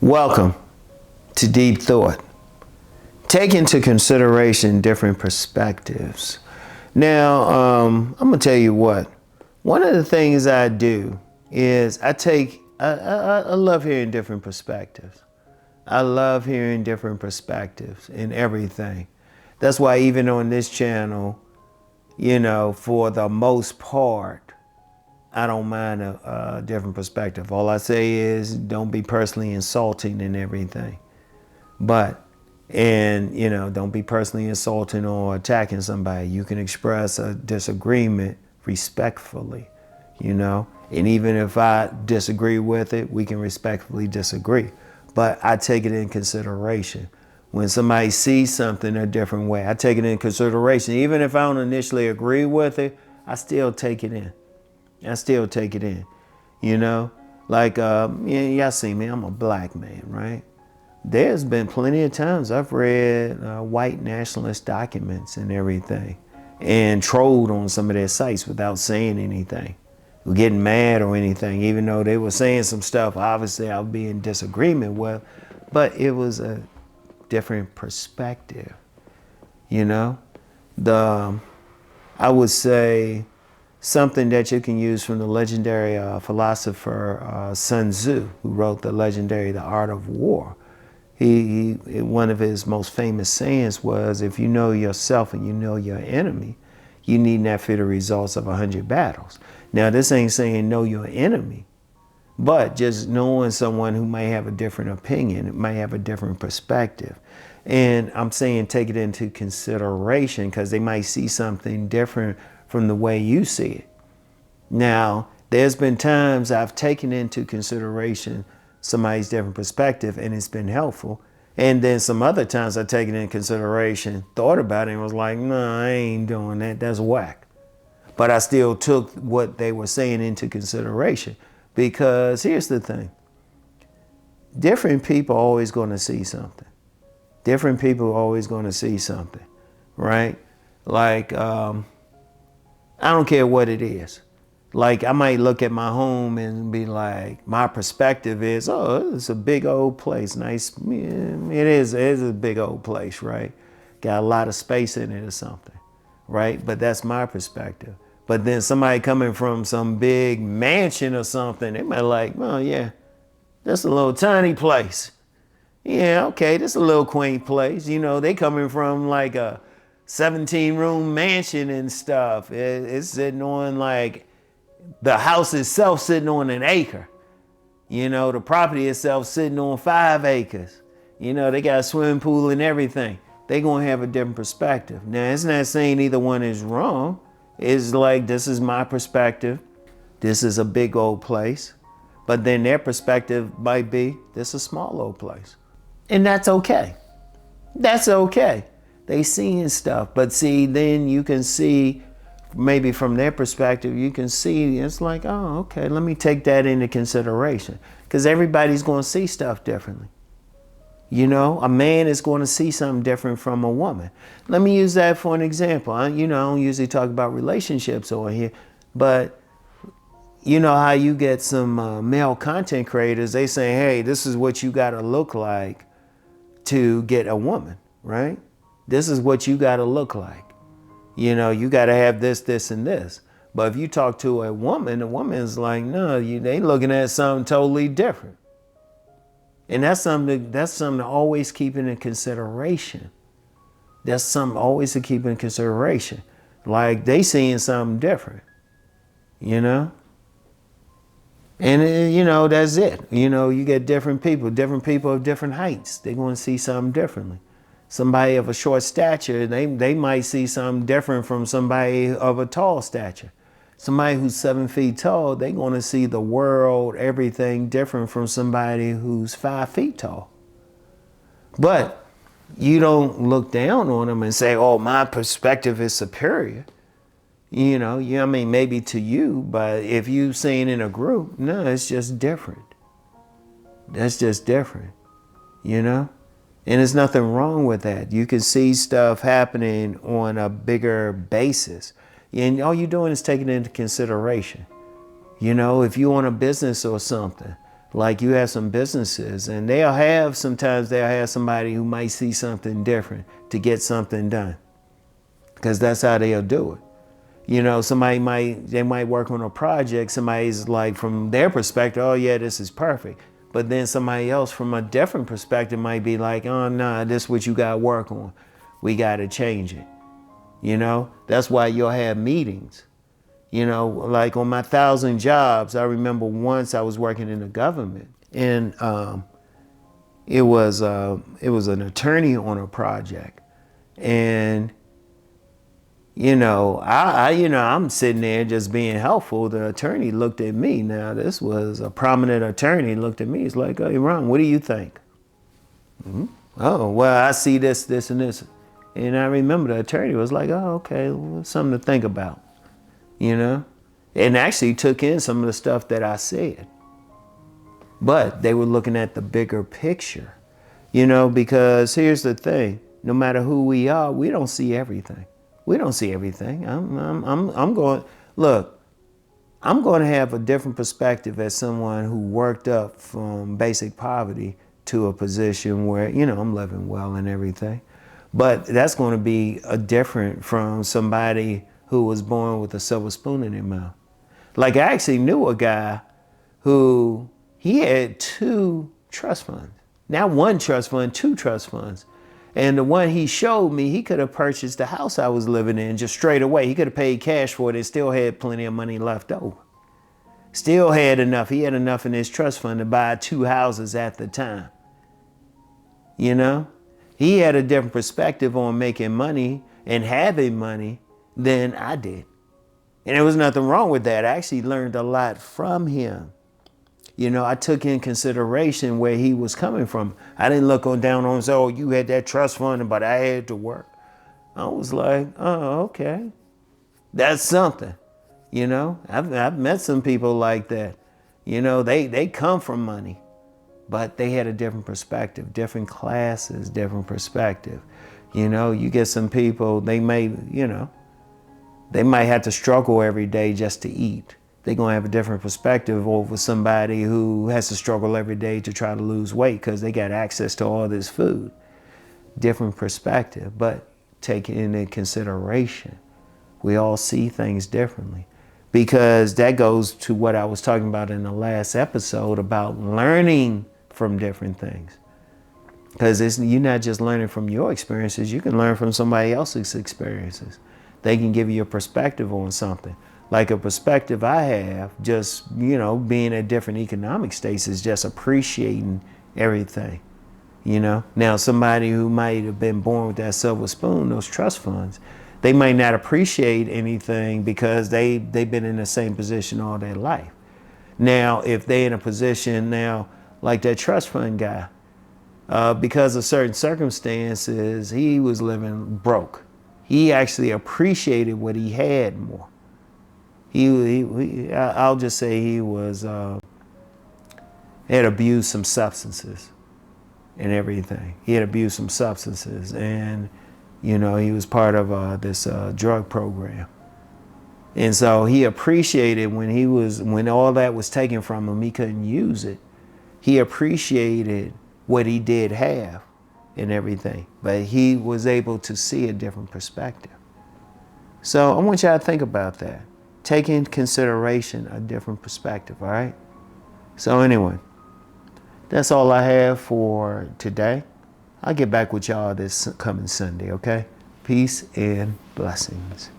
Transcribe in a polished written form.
Welcome to Deep Thought. Take into consideration different perspectives. Now, I'm gonna tell you what. One of the things I do is I love hearing different perspectives. I love hearing different perspectives in everything. That's why even on this channel, for the most part, I don't mind a different perspective. All I say is don't be personally insulting and everything. Don't be personally insulting or attacking somebody. You can express a disagreement respectfully, And even if I disagree with it, we can respectfully disagree. But I take it in consideration. When somebody sees something a different way, I take it in consideration. Even if I don't initially agree with it, I still take it in. Y'all see me, I'm a black man, right? There's been plenty of times I've read white nationalist documents and everything and trolled on some of their sites without saying anything, getting mad or anything, even though they were saying some stuff obviously I would be in disagreement with, but it was a different perspective, I would say something that you can use from the legendary philosopher Sun Tzu, who wrote the legendary The Art of War. One of his most famous sayings was, if you know yourself and you know your enemy, you need not fear the results of 100 battles. Now, this ain't saying know your enemy, but just knowing someone who may have a different opinion, might have a different perspective. And I'm saying take it into consideration because they might see something different from the way you see it. Now, there's been times I've taken into consideration somebody's different perspective and it's been helpful. And then some other times I've taken into consideration, thought about it and was like, no, I ain't doing that. That's whack. But I still took what they were saying into consideration because here's the thing. Different people are always going to see something. Different people are always going to see something, right? Like, I don't care what it is. Like I might look at my home and be like, my perspective is, oh, it's a big old place. Nice. It is a big old place, right? Got a lot of space in it or something, right? But that's my perspective. But then somebody coming from some big mansion or something, they might like, oh yeah, that's a little tiny place. Yeah, okay, this is a little quaint place. They coming from like a 17-room mansion and stuff. It's sitting on like the house itself sitting on an acre. The property itself sitting on 5 acres. They got a swimming pool and everything. They gonna have a different perspective. Now, it's not saying either one is wrong. It's like, this is my perspective. This is a big old place. But then their perspective might be, this is a small old place. And that's okay. That's okay. They seeing stuff, but see, then you can see, maybe from their perspective, you can see, it's like, oh, okay, let me take that into consideration. Because everybody's going to see stuff differently. A man is going to see something different from a woman. Let me use that for an example. I don't usually talk about relationships over here, but you know how you get some male content creators, they say, hey, this is what you got to look like to get a woman, right? This is what you got to look like. You got to have this, this, and this. But if you talk to a woman, the woman's like, no, they looking at something totally different. And that's something to always keep in consideration. That's something always to keep in consideration. Like they seeing something different, And, that's it. You get different people of different heights. They're going to see something differently. Somebody of a short stature, they might see something different from somebody of a tall stature. Somebody who's 7 feet tall, they're going to see the world, everything different from somebody who's 5 feet tall. But you don't look down on them and say, oh, my perspective is superior. Maybe to you, but if you seen in a group, no, it's just different. That's just different, And there's nothing wrong with that. You can see stuff happening on a bigger basis. And all you're doing is taking it into consideration. If you own a business or something, Like you have some businesses and sometimes they'll have somebody who might see something different to get something done. Because that's how they'll do it. You know, they might work on a project, somebody's like, from their perspective, oh yeah, this is perfect. But then somebody else from a different perspective might be like, oh nah, this is what you gotta work on. We gotta change it. You know, that's why you'll have meetings. You know, like on my 1,000 jobs, I remember once I was working in the government, and it was an attorney on a project, and I'm sitting there just being helpful. The attorney looked at me. Now this was a prominent attorney. Looked at me. He's like, "Hey, Ron, what do you think?" Mm-hmm. Oh, well, I see this, this, and this, and I remember the attorney was like, "Oh, okay, well, something to think about." You know, and actually took in some of the stuff that I said. But they were looking at the bigger picture, you know, because here's the thing, no matter who we are, we don't see everything. We don't see everything. I'm going to have a different perspective as someone who worked up from basic poverty to a position where, you know, I'm living well and everything. But that's going to be different from somebody who was born with a silver spoon in their mouth. Like I actually knew a guy who he had 2 trust funds. Not 1 trust fund, 2 trust funds. And the one he showed me, he could have purchased the house I was living in just straight away. He could have paid cash for it and still had plenty of money left over. Still had enough. He had enough in his trust fund to buy 2 houses at the time. You know? He had a different perspective on making money and having money than I did. And there was nothing wrong with that. I actually learned a lot from him. You know, I took in consideration where he was coming from. I didn't look down on him and say, oh, you had that trust fund, but I had to work. I was like, oh, okay. That's something. You know, I've met some people like that. You know, they come from money, but they had a different perspective, different classes, different perspective. You know, you get some people, they might have to struggle every day just to eat. They're going to have a different perspective over somebody who has to struggle every day to try to lose weight because they got access to all this food. Different perspective, but take it into consideration. We all see things differently because that goes to what I was talking about in the last episode about learning from different things. Because you're not just learning from your experiences, you can learn from somebody else's experiences. They can give you a perspective on something. Like a perspective I have, just, you know, being at different economic states is just appreciating everything, you know. Now, somebody who might have been born with that silver spoon, those trust funds, they might not appreciate anything because they've been in the same position all their life. Now, if they're in a position now, like that trust fund guy, because of certain circumstances, he was living broke. He actually appreciated what he had more. I'll just say he had abused some substances and everything. He had abused some substances, and you know, he was part of this drug program. And so he appreciated when all that was taken from him, he couldn't use it. He appreciated what he did have and everything, but he was able to see a different perspective. So I want y'all to think about that. Take into consideration a different perspective, all right? So anyway, that's all I have for today. I'll get back with y'all this coming Sunday, okay? Peace and blessings.